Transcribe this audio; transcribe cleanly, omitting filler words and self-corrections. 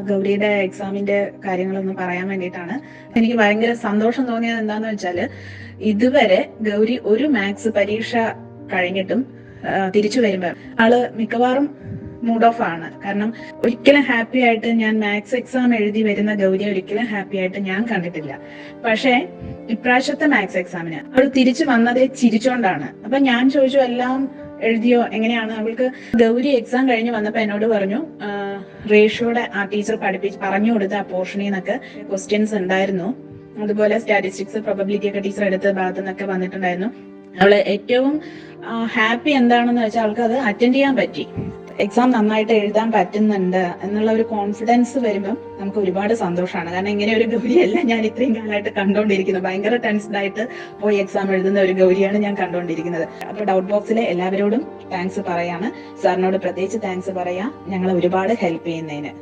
ഗൗരിയുടെ എക്സാമിന്റെ കാര്യങ്ങളൊന്ന് പറയാൻ വേണ്ടിയിട്ടാണ്. എനിക്ക് ഭയങ്കര സന്തോഷം തോന്നിയത് എന്താന്ന് വെച്ചാല്, ഇതുവരെ ഗൗരി ഒരു മാത്സ് പരീക്ഷ കഴിഞ്ഞിട്ടും തിരിച്ചു വരുമ്പോ ആള് മിക്കവാറും മൂഡ് ഓഫ് ആണ്. കാരണം ഒരിക്കലും ഹാപ്പി ആയിട്ട് ഞാൻ മാത്സ് എക്സാം എഴുതി വരുന്ന ഗൗരി ഒരിക്കലും ഹാപ്പി ആയിട്ട് ഞാൻ കണ്ടിട്ടില്ല. പക്ഷേ ഇപ്രാവശ്യത്തെ മാത്സ് എക്സാമിന് അവൾ തിരിച്ചു വന്നതേ ചിരിച്ചോണ്ടാണ്. അപ്പൊ ഞാൻ ചോദിച്ചു, എല്ലാം എഴുതിയോ, എങ്ങനെയാണ്? അവൾക്ക് ഗൗരി എക്സാം കഴിഞ്ഞ് വന്നപ്പോ എന്നോട് പറഞ്ഞു, റേഷ്യോയുടെ ആ ടീച്ചർ പറഞ്ഞു കൊടുത്ത ആ പോർഷനിൽ നിന്നൊക്കെ ക്വസ്റ്റ്യൻസ് ഉണ്ടായിരുന്നു. അതുപോലെ സ്റ്റാറ്റിസ്റ്റിക്സ്, പ്രോബബിലിറ്റി ഒക്കെ ടീച്ചർ എടുത്ത ഭാഗത്തു നിന്നൊക്കെ വന്നിട്ടുണ്ടായിരുന്നു. അവള് ഏറ്റവും ഹാപ്പി എന്താണെന്ന് വെച്ചാൽ അവൾക്ക് അത് അറ്റൻഡ് ചെയ്യാൻ പറ്റി. എക്സാം നന്നായിട്ട് എഴുതാൻ പറ്റുന്നുണ്ട് എന്നുള്ള ഒരു കോൺഫിഡൻസ് വരുമ്പം നമുക്ക് ഒരുപാട് സന്തോഷമാണ്. കാരണം ഇങ്ങനെ ഒരു ഗൗരിയല്ല ഞാൻ ഇത്രയും കാലമായിട്ട് കണ്ടുകൊണ്ടിരിക്കുന്നത്. ഭയങ്കര ടെൻസ്ഡ് ആയിട്ട് പോയി എക്സാം എഴുതുന്ന ഒരു ഗൗരിയാണ് ഞാൻ കണ്ടുകൊണ്ടിരിക്കുന്നത്. അപ്പൊ ഡൗട്ട് ബോക്സിലെ എല്ലാവരോടും താങ്ക്സ് പറയാണ്. സാറിനോട് പ്രത്യേകിച്ച് താങ്ക്സ് പറയാം, ഞങ്ങളെ ഒരുപാട് ഹെൽപ്പ് ചെയ്യുന്നതിന്.